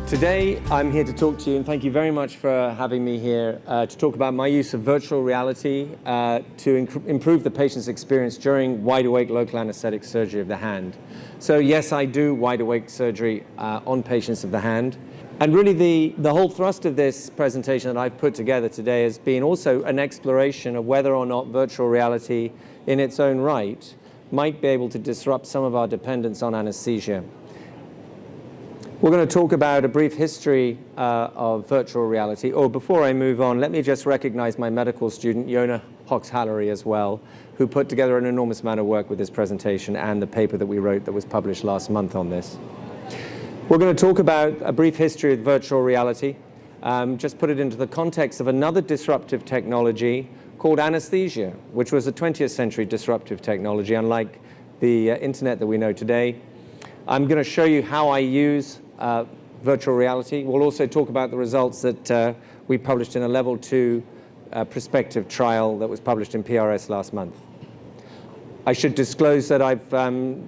Today, I'm here to talk to you, and thank you very much for having me here to talk about my use of virtual reality to improve the patient's experience during wide-awake local anesthetic surgery of the hand. So yes, I do wide-awake surgery on patients of the hand. And really the whole thrust of this presentation that I've put together today has been also an exploration of whether or not virtual reality in its own right might be able to disrupt some of our dependence on anesthesia. We're going to talk about a brief history of virtual reality. Oh, before I move on, let me just recognize my medical student, Yona Hox-Hallery, as well, who put together an enormous amount of work with this presentation and the paper that we wrote that was published last month on this. We're going to talk about a brief history of virtual reality, just put it into the context of another disruptive technology called anesthesia, which was a 20th century disruptive technology, unlike the internet that we know today. I'm going to show you how I use virtual reality. We'll also talk about the results that we published in a level 2 prospective trial that was published in PRS last month. I should disclose that I've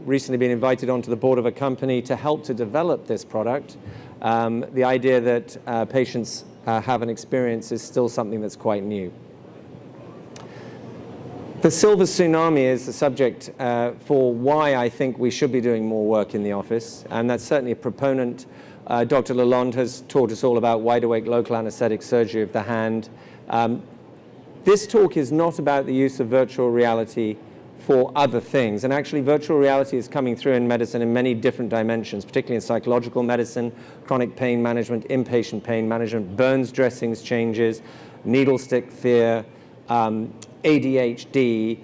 recently been invited onto the board of a company to help to develop this product. The idea that patients have an experience is still something that's quite new. The silver tsunami is the subject for why I think we should be doing more work in the office, and that's certainly a proponent. Dr. Lalonde has taught us all about wide-awake local anesthetic surgery of the hand. This talk is not about the use of virtual reality for other things, and actually virtual reality is coming through in medicine in many different dimensions, particularly in psychological medicine, chronic pain management, inpatient pain management, burns dressings changes, needle stick fear, ADHD.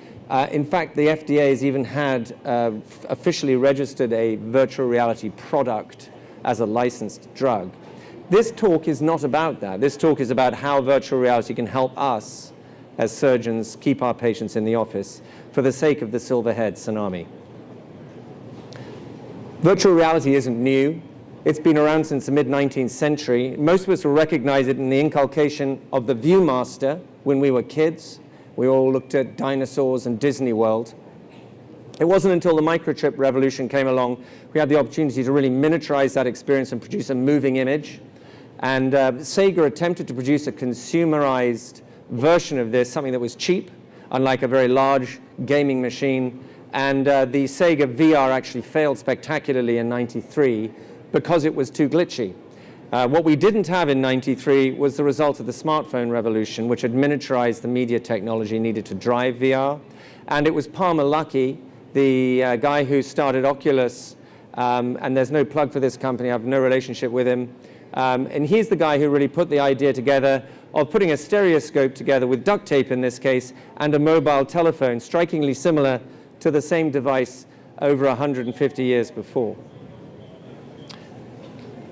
In fact, the FDA has even had officially registered a virtual reality product as a licensed drug. This talk is not about that. This talk is about how virtual reality can help us as surgeons keep our patients in the office for the sake of the silverhead tsunami. Virtual reality isn't new. It's been around since the mid-19th century. Most of us will recognize it in the inculcation of the Viewmaster when we were kids. We all looked at dinosaurs and Disney World. It wasn't until the microchip revolution came along we had the opportunity to really miniaturize that experience and produce a moving image. And Sega attempted to produce a consumerized version of this, something that was cheap, unlike a very large gaming machine. And the Sega VR actually failed spectacularly in '93 because it was too glitchy. What we didn't have in '93 was the result of the smartphone revolution, which had miniaturized the media technology needed to drive VR. And it was Palmer Luckey, the guy who started Oculus, and there's no plug for this company, I have no relationship with him. And he's the guy who really put the idea together of putting a stereoscope together with duct tape in this case, and a mobile telephone, strikingly similar to the same device over 150 years before.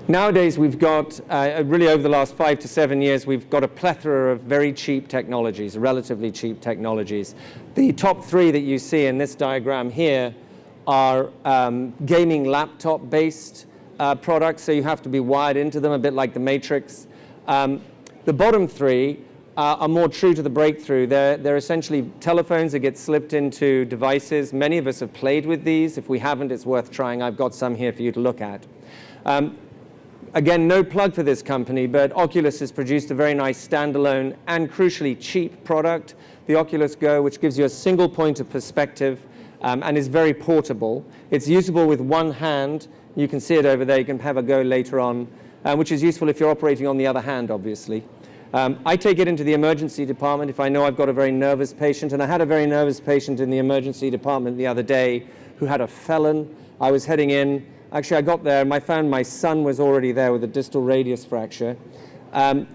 Nowadays, we've got, really over the last 5 to 7 years, we've got a plethora of very cheap technologies, relatively cheap technologies. The top 3 that you see in this diagram here are gaming laptop-based products, so you have to be wired into them, a bit like the Matrix. The bottom 3 are more true to the breakthrough. They're essentially telephones that get slipped into devices. Many of us have played with these. If we haven't, it's worth trying. I've got some here for you to look at. Again, no plug for this company, but Oculus has produced a very nice standalone and crucially cheap product, the Oculus Go, which gives you a single point of perspective and is very portable. It's usable with one hand. You can see it over there. You can have a go later on, which is useful if you're operating on the other hand, obviously. I take it into the emergency department if I know I've got a very nervous patient, and I had a very nervous patient in the emergency department the other day who had a felon. I was heading in. Actually, I got there, and I found my son was already there with a distal radius fracture. Virtual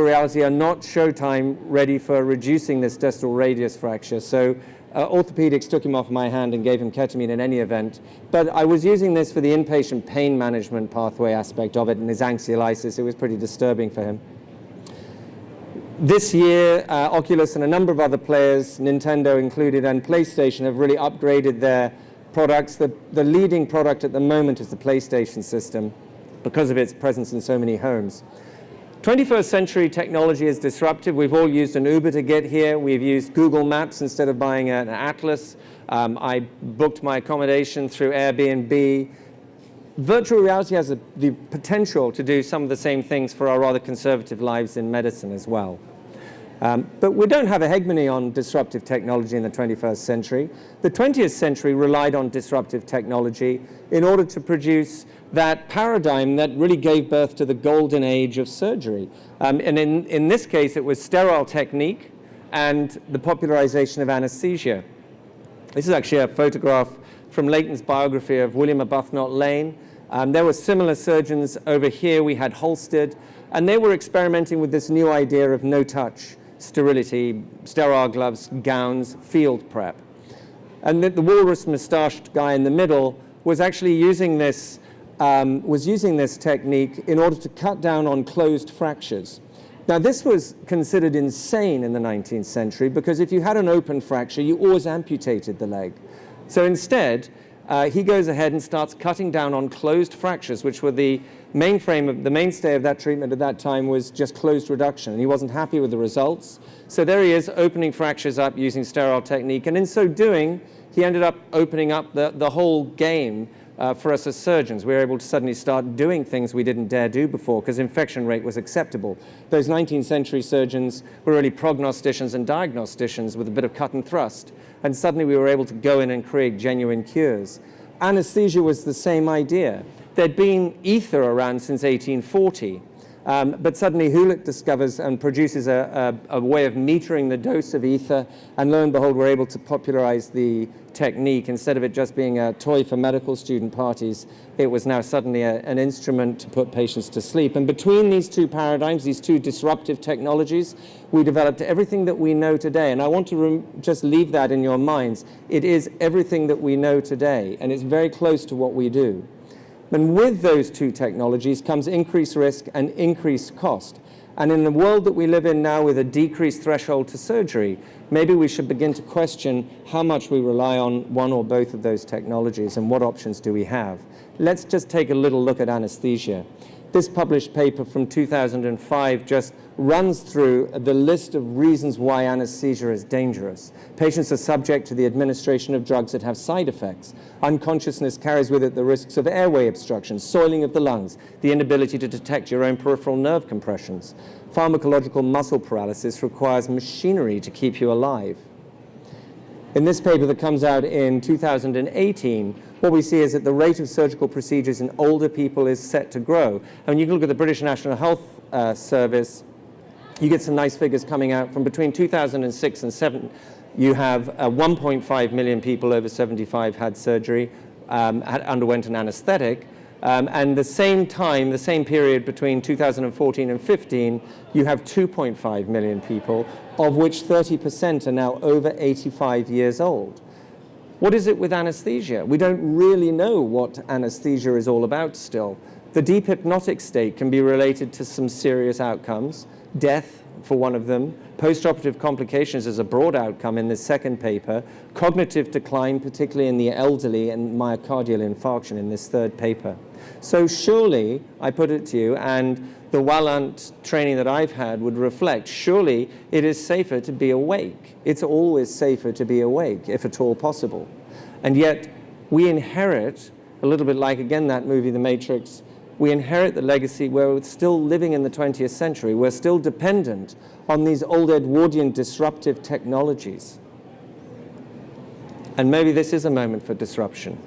reality are not Showtime ready for reducing this distal radius fracture, so orthopedics took him off my hand and gave him ketamine in any event. But I was using this for the inpatient pain management pathway aspect of it and his anxiolysis. It was pretty disturbing for him. This year, Oculus and a number of other players, Nintendo included, and PlayStation have really upgraded their products. The leading product at the moment is the PlayStation system because of its presence in so many homes. 21st century technology is disruptive. We've all used an Uber to get here. We've used Google Maps instead of buying an atlas. I booked my accommodation through Airbnb. virtual reality has the potential to do some of the same things for our rather conservative lives in medicine as well. But we don't have a hegemony on disruptive technology in the 21st century. The 20th century relied on disruptive technology in order to produce that paradigm that really gave birth to the golden age of surgery. And in this case, it was sterile technique and the popularization of anesthesia. This is actually a photograph from Leighton's biography of William Arbuthnot Lane. There were similar surgeons over here. We had Halstead, and they were experimenting with this new idea of no-touch sterility, sterile gloves, gowns, field prep. And the walrus-moustached guy in the middle was actually using this technique in order to cut down on closed fractures. Now, this was considered insane in the 19th century because if you had an open fracture, you always amputated the leg. So instead, he goes ahead and starts cutting down on closed fractures, which were the mainstay of that treatment at that time was just closed reduction. And he wasn't happy with the results. So there he is, opening fractures up using sterile technique. And in so doing, he ended up opening up the whole game for us as surgeons. We were able to suddenly start doing things we didn't dare do before because infection rate was acceptable. Those 19th century surgeons were really prognosticians and diagnosticians with a bit of cut and thrust. And suddenly we were able to go in and create genuine cures. Anesthesia was the same idea. There'd been ether around since 1840, but suddenly Hulick discovers and produces a way of metering the dose of ether, and lo and behold, we're able to popularize the technique. Instead of it just being a toy for medical student parties, it was now suddenly an instrument to put patients to sleep. And between these two paradigms, these two disruptive technologies, we developed everything that we know today. And I want to just leave that in your minds. It is everything that we know today, and it's very close to what we do. And with those two technologies comes increased risk and increased cost. And in the world that we live in now with a decreased threshold to surgery, maybe we should begin to question how much we rely on one or both of those technologies and what options do we have. Let's just take a little look at anesthesia. This published paper from 2005 just runs through the list of reasons why anesthesia is dangerous. Patients are subject to the administration of drugs that have side effects. Unconsciousness carries with it the risks of airway obstruction, soiling of the lungs, the inability to detect your own peripheral nerve compressions. Pharmacological muscle paralysis requires machinery to keep you alive. In this paper that comes out in 2018, what we see is that the rate of surgical procedures in older people is set to grow. And you can look at the British National Health Service, you get some nice figures coming out from between 2006 and 2007. You have 1.5 million people over 75 had surgery, underwent an anesthetic. And the same time, the same period between 2014 and 15, you have 2.5 million people, of which 30% are now over 85 years old. What is it with anesthesia? We don't really know what anesthesia is all about still. The deep hypnotic state can be related to some serious outcomes, death for one of them, postoperative complications as a broad outcome in this second paper, cognitive decline, particularly in the elderly, and myocardial infarction in this third paper. So surely, I put it to you, and the Wallant training that I've had would reflect, surely it is safer to be awake. It's always safer to be awake, if at all possible. And yet, we inherit, a little bit like, again, that movie, The Matrix, we inherit the legacy where we're still living in the 20th century. We're still dependent on these old Edwardian disruptive technologies. And maybe this is a moment for disruption.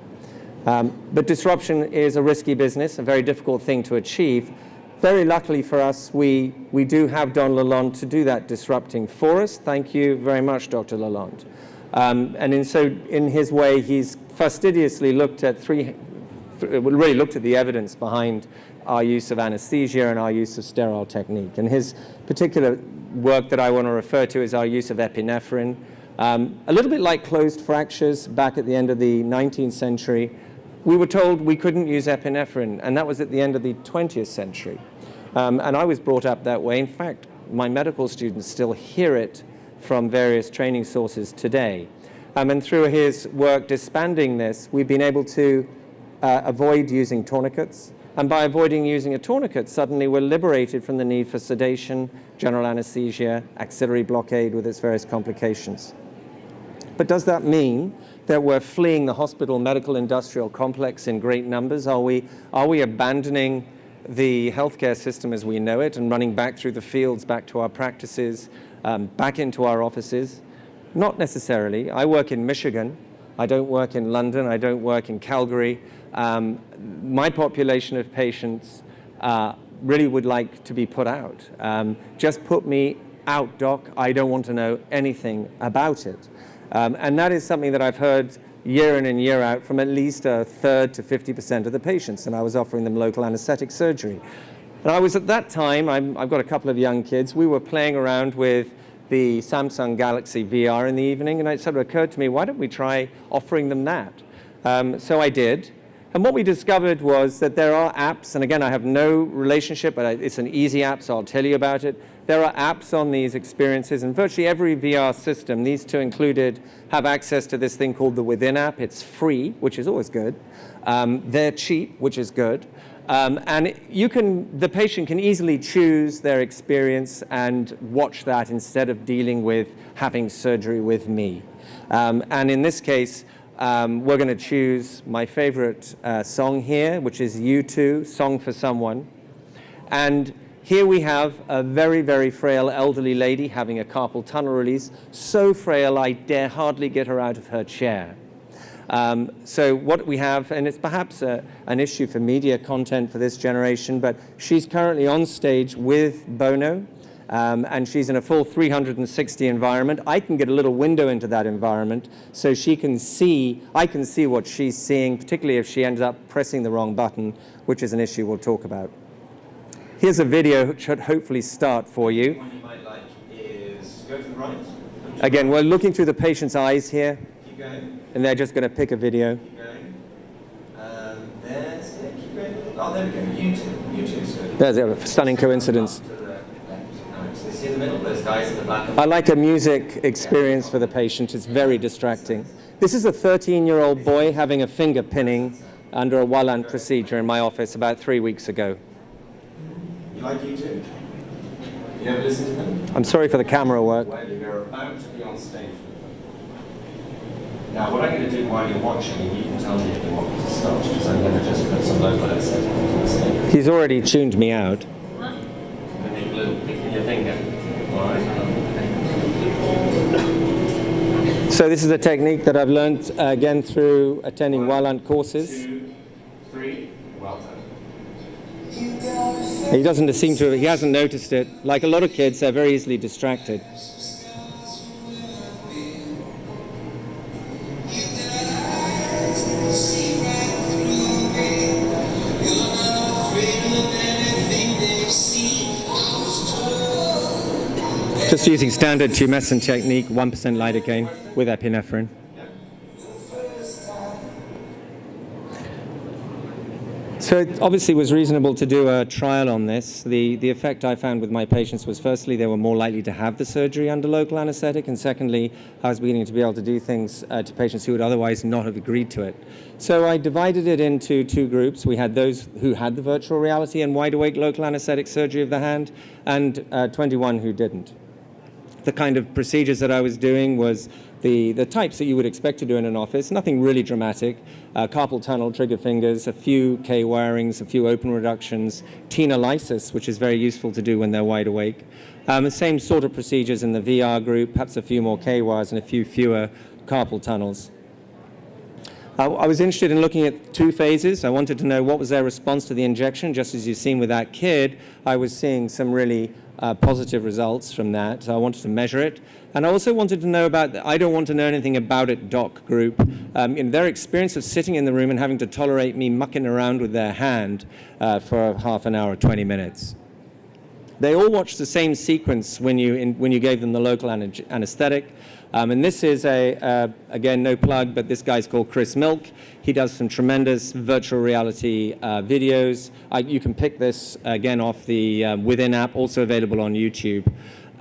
But disruption is a risky business, a very difficult thing to achieve. Very luckily for us, we do have Don Lalonde to do that disrupting for us. Thank you very much, Dr. Lalonde. And in his way, he's fastidiously looked at the evidence behind our use of anesthesia and our use of sterile technique. And his particular work that I want to refer to is our use of epinephrine. A little bit like closed fractures back at the end of the 19th century, we were told we couldn't use epinephrine, and that was at the end of the 20th century. And I was brought up that way. In fact, my medical students still hear it from various training sources today. And through his work disbanding this, we've been able to avoid using tourniquets. And by avoiding using a tourniquet, suddenly we're liberated from the need for sedation, general anesthesia, axillary blockade with its various complications. But does that mean that we're fleeing the hospital medical industrial complex in great numbers? Are we abandoning the healthcare system as we know it and running back through the fields, back to our practices, back into our offices? Not necessarily. I work in Michigan. I don't work in London. I don't work in Calgary. My population of patients really would like to be put out. Just put me out, doc. I don't want to know anything about it. And that is something that I've heard year in and year out from at least a third to 50% of the patients, and I was offering them local anesthetic surgery. And I was at that time, I've got a couple of young kids, we were playing around with the Samsung Galaxy VR in the evening, and it sort of occurred to me, why don't we try offering them that? So I did. And what we discovered was that there are apps, and again, I have no relationship, but it's an easy app, so I'll tell you about it. There are apps on these experiences, and virtually every VR system, these two included, have access to this thing called the Within app. It's free, which is always good. They're cheap, which is good. And the patient can easily choose their experience and watch that instead of dealing with having surgery with me. And in this case, we're going to choose my favorite song here, which is U2, Song for Someone. And here we have a very, very frail elderly lady having a carpal tunnel release, so frail I dare hardly get her out of her chair. So what we have, and it's perhaps an issue for media content for this generation, but she's currently on stage with Bono, and she's in a full 360 environment. I can get a little window into that environment so I can see what she's seeing, particularly if she ends up pressing the wrong button, which is an issue we'll talk about. Here's a video which should hopefully start for you. What you might like is go to the right. Again, we're looking through the patient's eyes here. Keep going. And they're just going to pick a video. Keep going. There's it. Keep going. Oh, there we go. U2 is good. There's a stunning coincidence. To the left. No, so you see in the middle, those guys in the black. I like a music experience for the patient. It's very distracting. This is a 13-year-old boy having a finger pinning under a Walland procedure in my office about 3 weeks ago. You like U2? You ever listen to them? I'm sorry for the camera work. Well, you're about to be on stage. Now, what I'm going to do while you're watching, and you can tell me if you want me to stop, because I'm going to just put some local anesthetic on the stage. He's already tuned me out. And make a little pick in your finger. All right. So this is a technique that I've learned again through attending Walland courses. 2, 3. Well done. He hasn't noticed it. Like a lot of kids, they're very easily distracted. Just using standard tumescent technique, 1% lidocaine with epinephrine. So it obviously was reasonable to do a trial on this. The effect I found with my patients was, firstly, they were more likely to have the surgery under local anesthetic, and secondly, I was beginning to be able to do things to patients who would otherwise not have agreed to it. So I divided it into two groups. We had those who had the virtual reality and wide-awake local anesthetic surgery of the hand, and 21 who didn't. The kind of procedures that I was doing was the types that you would expect to do in an office, nothing really dramatic. Carpal tunnel, trigger fingers, a few K-wirings, a few open reductions, tenolysis, which is very useful to do when they're wide awake. The same sort of procedures in the VR group, perhaps a few more K-wires and a few fewer carpal tunnels. I was interested in looking at two phases. I wanted to know what was their response to the injection. Just as you've seen with that kid, I was seeing some really positive results from that. So I wanted to measure it. And I also wanted to know about the I don't want to know anything about it doc group. In their experience of sitting in the room and having to tolerate me mucking around with their hand for half an hour or 20 minutes. They all watched the same sequence when you gave them the local anesthetic. And this is again, no plug, but this guy's called Chris Milk. He does some tremendous virtual reality videos. You can pick this, again, off the Within app, also available on YouTube.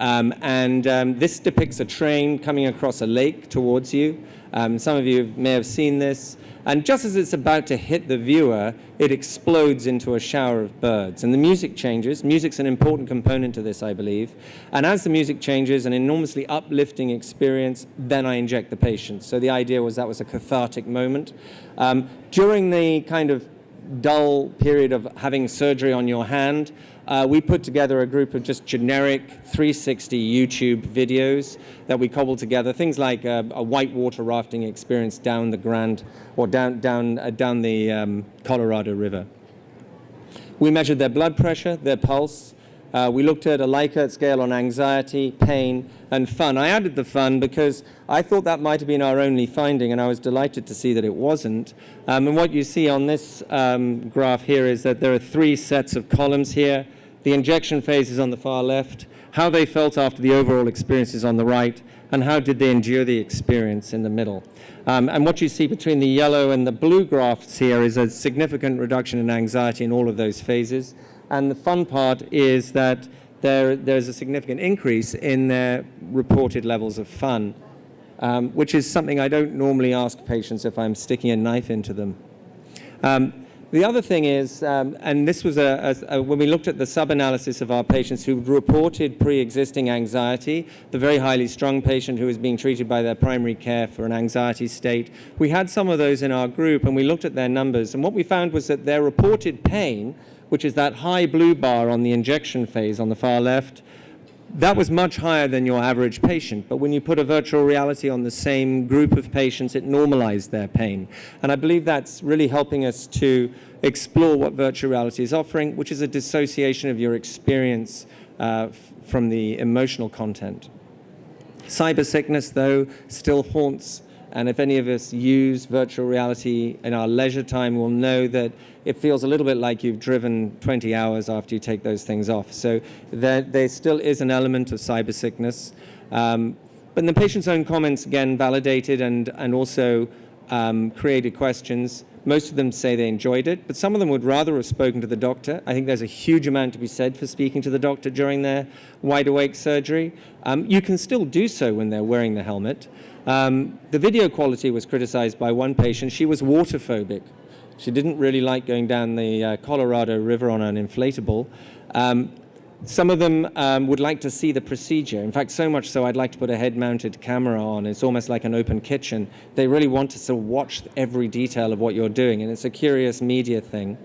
This depicts a train coming across a lake towards you. Some of you may have seen this. And just as it's about to hit the viewer, it explodes into a shower of birds. And the music changes. Music's an important component to this, I believe. And as the music changes, an enormously uplifting experience, then I inject the patient. So the idea was that was a cathartic moment. During the kind of dull period of having surgery on your hand, we put together a group of just generic 360 YouTube videos that we cobbled together, things like a whitewater rafting experience down the Grand or down the Colorado River. We measured their blood pressure, their pulse. We looked at a Likert scale on anxiety, pain, and fun. I added the fun because I thought that might have been our only finding, and I was delighted to see that it wasn't. And what you see on this graph here is that there are 3 sets of columns here. The injection phase is on the far left, how they felt after the overall experience is on the right, and how did they endure the experience in the middle. And what you see between the yellow and the blue graphs here is a significant reduction in anxiety in all of those phases. And the fun part is that there's a significant increase in their reported levels of fun, which is something I don't normally ask patients if I'm sticking a knife into them. The other thing is, and this was when we looked at the sub-analysis of our patients who reported pre-existing anxiety, the very highly strung patient who was being treated by their primary care for an anxiety state, we had some of those in our group and we looked at their numbers, and what we found was that their reported pain, which is that high blue bar on the injection phase on the far left, that was much higher than your average patient. But when you put a virtual reality on the same group of patients, it normalized their pain. And I believe that's really helping us to explore what virtual reality is offering, which is a dissociation of your experience from the emotional content. Cyber sickness, though, still haunts. And if any of us use virtual reality in our leisure time, we'll know that it feels a little bit like you've driven 20 hours after you take those things off. So there still is an element of cyber sickness. But in the patient's own comments, again, validated and also created questions. Most of them say they enjoyed it, but some of them would rather have spoken to the doctor. I think there's a huge amount to be said for speaking to the doctor during their wide-awake surgery. You can still do so when they're wearing the helmet. The video quality was criticized by one patient. She was water phobic. She didn't really like going down the Colorado River on an inflatable. Some of them would like to see the procedure. In fact, so much so I'd like to put a head-mounted camera on. It's almost like an open kitchen. They really want to sort of watch every detail of what you're doing, and it's a curious media thing.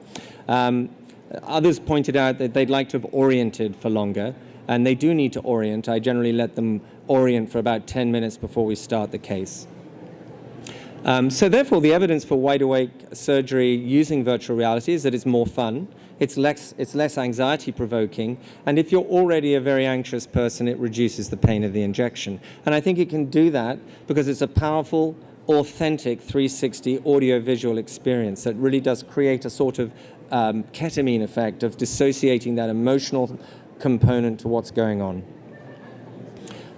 Others pointed out that they'd like to have oriented for longer, and they do need to orient. I generally let them orient for about 10 minutes before we start the case. So therefore, the evidence for wide-awake surgery using virtual reality is that it's more fun, it's less anxiety-provoking, and if you're already a very anxious person, it reduces the pain of the injection. And I think it can do that because it's a powerful, authentic 360 audio-visual experience that really does create a sort of ketamine effect of dissociating that emotional component to what's going on.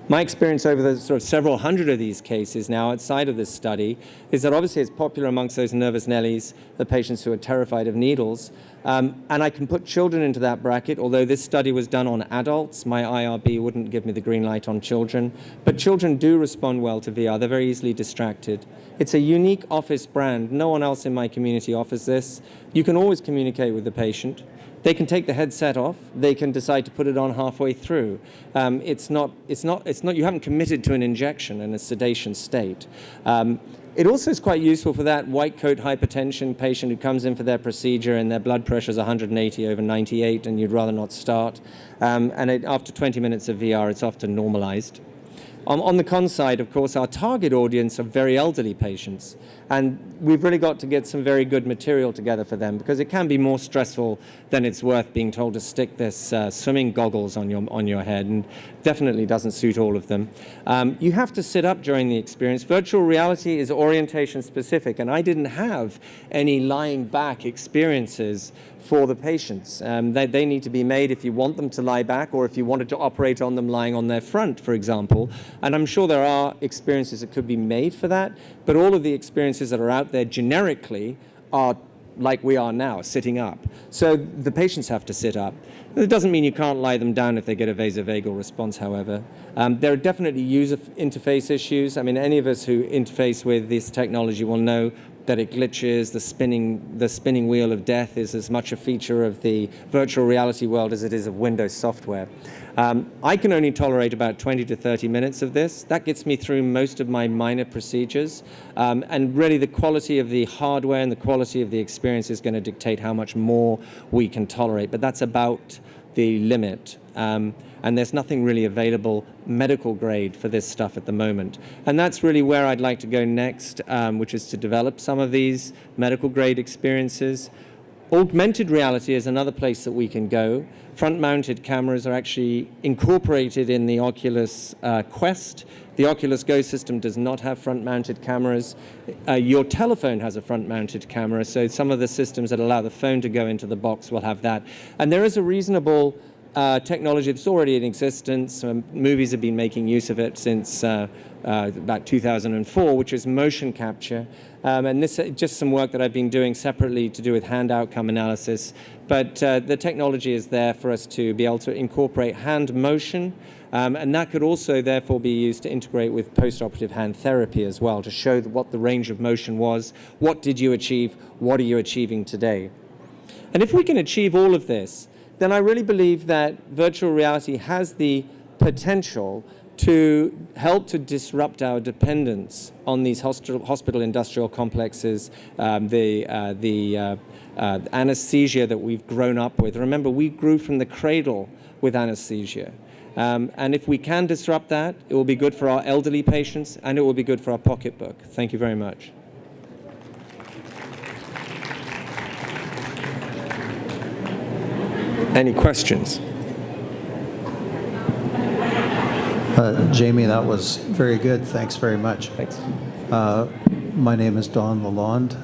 My experience over the sort of several hundred of these cases now outside of this study is that obviously it's popular amongst those nervous Nellies, the patients who are terrified of needles. And I can put children into that bracket, although this study was done on adults. My IRB wouldn't give me the green light on children. But children do respond well to VR. They're very easily distracted. It's a unique office brand. No one else in my community offers this. You can always communicate with the patient. They can take the headset off. They can decide to put it on halfway through. You haven't committed to an injection in a sedation state. It also is quite useful for that white coat hypertension patient who comes in for their procedure and their blood pressure is 180 over 98 and you'd rather not start. After 20 minutes of VR, it's often normalized. On the con side, of course, our target audience are very elderly patients. And we've really got to get some very good material together for them because it can be more stressful than it's worth being told to stick this swimming goggles on your head, and definitely doesn't suit all of them. You have to sit up during the experience. Virtual reality is orientation specific, and I didn't have any lying back experiences for the patients. They need to be made if you want them to lie back or if you wanted to operate on them lying on their front, for example. And I'm sure there are experiences that could be made for that, but all of the experiences that are out there generically are like we are now, sitting up. So the patients have to sit up. It doesn't mean you can't lie them down if they get a vasovagal response, however. There are definitely user interface issues. I mean, any of us who interface with this technology will know that it glitches. The spinning wheel of death is as much a feature of the virtual reality world as it is of Windows software. I can only tolerate about 20 to 30 minutes of this. That gets me through most of my minor procedures. And really the quality of the hardware and the quality of the experience is going to dictate how much more we can tolerate. But that's about the limit. And there's nothing really available medical grade for this stuff at the moment. And that's really where I'd like to go next, which is to develop some of these medical grade experiences. Augmented reality is another place that we can go. Front-mounted cameras are actually incorporated in the Oculus Quest. The Oculus Go system does not have front-mounted cameras. Your telephone has a front-mounted camera, so some of the systems that allow the phone to go into the box will have that. And there is a reasonable technology that's already in existence. Movies have been making use of it since about 2004, which is motion capture. And this is just some work that I've been doing separately to do with hand outcome analysis. But the technology is there for us to be able to incorporate hand motion. And that could also therefore be used to integrate with postoperative hand therapy as well, to show what the range of motion was, what did you achieve, what are you achieving today. And if we can achieve all of this, then I really believe that virtual reality has the potential to help to disrupt our dependence on these hospital industrial complexes, the anesthesia that we've grown up with. Remember, we grew from the cradle with anesthesia. And if we can disrupt that, it will be good for our elderly patients and it will be good for our pocketbook. Thank you very much. Any questions? Jamie, that was very good. Thanks very much. Thanks. My name is Don Lalonde.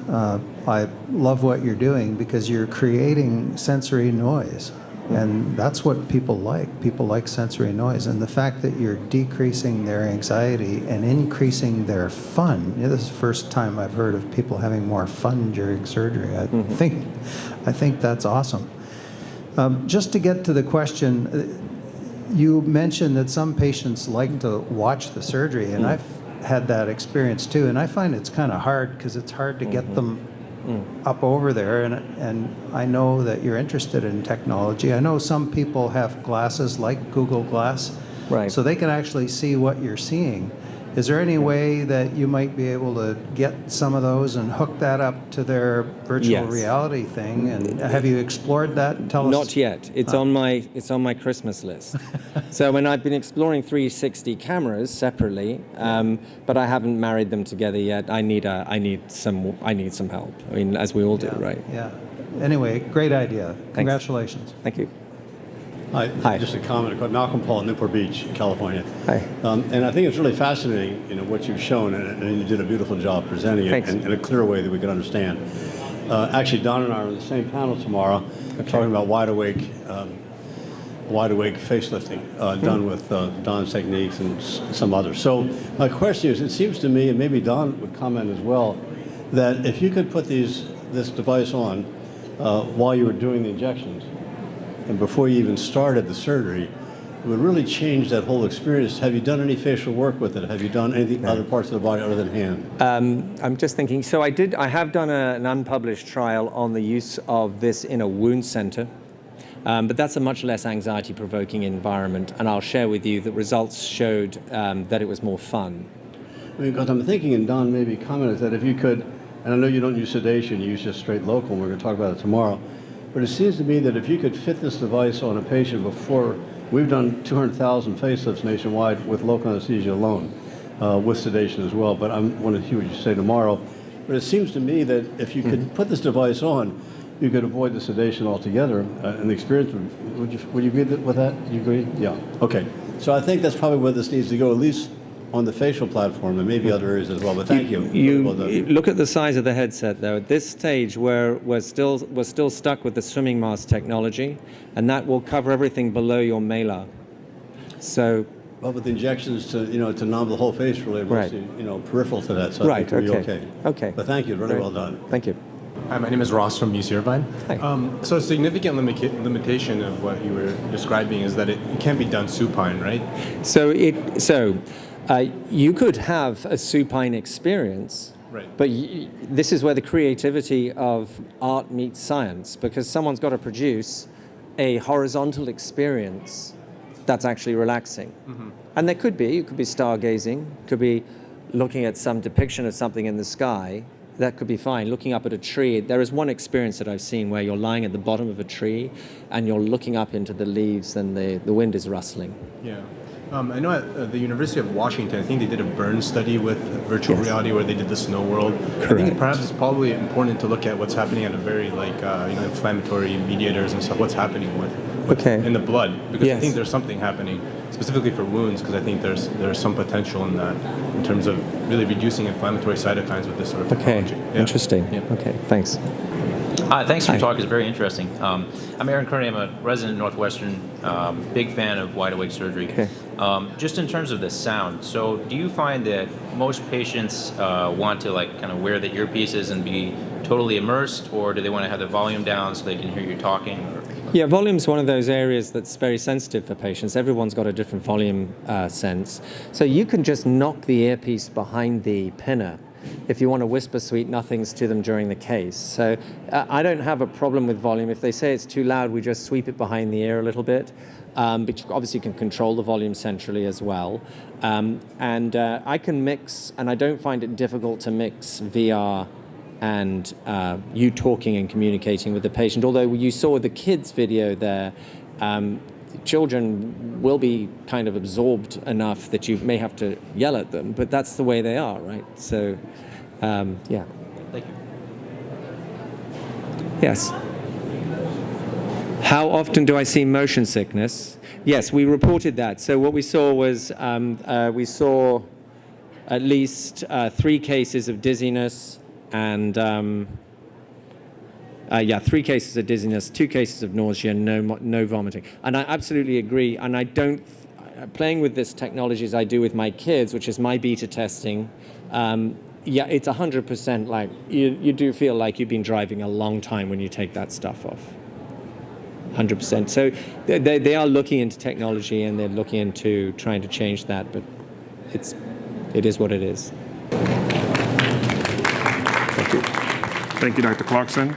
I love what you're doing because you're creating sensory noise. And that's what people like. People like sensory noise. And the fact that you're decreasing their anxiety and increasing their fun. This is the first time I've heard of people having more fun during surgery. I think that's awesome. Just to get to the question, you mentioned that some patients like to watch the surgery, and I've had that experience too, and I find it's kind of hard because it's hard to get them up over there, and I know that you're interested in technology. I know some people have glasses like Google Glass, right, so they can actually see what you're seeing. Is there any way that you might be able to get some of those and hook that up to their virtual reality thing? And have you explored that? Tell us. Not yet. It's on my Christmas list. So when I've been exploring 360 cameras separately, but I haven't married them together yet. I need some help. I mean, as we all do, right? Yeah. Anyway, great idea. Congratulations. Thank you. Hi. Just a comment. I'm Malcolm Paul, Newport Beach, California. Hi. And I think it's really fascinating, what you've shown, and you did a beautiful job presenting it in a clear way that we can understand. Actually, Don and I are on the same panel tomorrow, talking about wide awake facelifting done with Don's techniques and some others. So my question is, it seems to me, and maybe Don would comment as well, that if you could put this device on while you were doing the injections, and before you even started the surgery, it would really change that whole experience. Have you done any facial work with it? Have you done any other parts of the body other than hand? I'm just thinking. So I have done an unpublished trial on the use of this in a wound center, but that's a much less anxiety-provoking environment. And I'll share with you the results showed that it was more fun. Because I'm thinking, and Don maybe commented that if you could, and I know you don't use sedation, you use just straight local, and we're going to talk about it tomorrow. But it seems to me that if you could fit this device on a patient before, we've done 200,000 facelifts nationwide with local anesthesia alone, with sedation as well. But I want to hear what you say tomorrow. But it seems to me that if you could put this device on, you could avoid the sedation altogether, and the experience would you agree with that? You agree? Yeah. Okay. So I think that's probably where this needs to go, at least on the facial platform, and maybe other areas as well. But thank you. You look at the size of the headset, though. At this stage, we're still stuck with the swimming mask technology, and that will cover everything below your malar. So. Well, with the injections to numb the whole face, really, mostly, peripheral to that. So right. I think we'll be okay. Okay. But thank you. Really well done. Thank you. Hi, my name is Ross from UC Irvine. Hi. So a significant limitation of what you were describing is that it can't be done supine, right? So you could have a supine experience, Right. but this is where the creativity of art meets science, because someone's got to produce a horizontal experience that's actually relaxing. Mm-hmm. And it could be stargazing, could be looking at some depiction of something in the sky. That could be fine. Looking up at a tree. There is one experience that I've seen where you're lying at the bottom of a tree and you're looking up into the leaves and the wind is rustling. Yeah. I know at the University of Washington, I think they did a burn study with virtual reality where they did the snow world. Correct. I think perhaps it's probably important to look at what's happening at a very inflammatory mediators and stuff, what's happening with in the blood, because I think there's something happening specifically for wounds, because I think there's some potential in that in terms of really reducing inflammatory cytokines with this sort of technology. Yeah. Interesting. Yeah. Okay, thanks. Thanks for your talk. It's very interesting. I'm Aaron Kearney. I'm a resident at Northwestern, big fan of wide awake surgery. Okay. Just in terms of the sound, so do you find that most patients want to kind of wear the earpieces and be totally immersed, or do they want to have the volume down so they can hear you talking? Yeah, volume's one of those areas that's very sensitive for patients. Everyone's got a different volume sense. So you can just knock the earpiece behind the pinner if you want to whisper sweet nothings to them during the case. So I don't have a problem with volume. If they say it's too loud, we just sweep it behind the ear a little bit. But obviously you can control the volume centrally as well. I can mix, and I don't find it difficult to mix VR and you talking and communicating with the patient. Although you saw the kids video there, children will be kind of absorbed enough that you may have to yell at them, but that's the way they are, right? So, yeah. Thank you. Yes. How often do I see motion sickness? Yes, we reported that. So what we saw was we saw at least 3 cases of dizziness and 3 cases of dizziness, 2 cases of nausea, no vomiting. And I absolutely agree. And I don't, playing with this technology as I do with my kids, which is my beta testing, it's 100% like, you do feel like you've been driving a long time when you take that stuff off. 100%. So they are looking into technology and they're looking into trying to change that, but it is what it is. Thank you, Dr. Clarkson.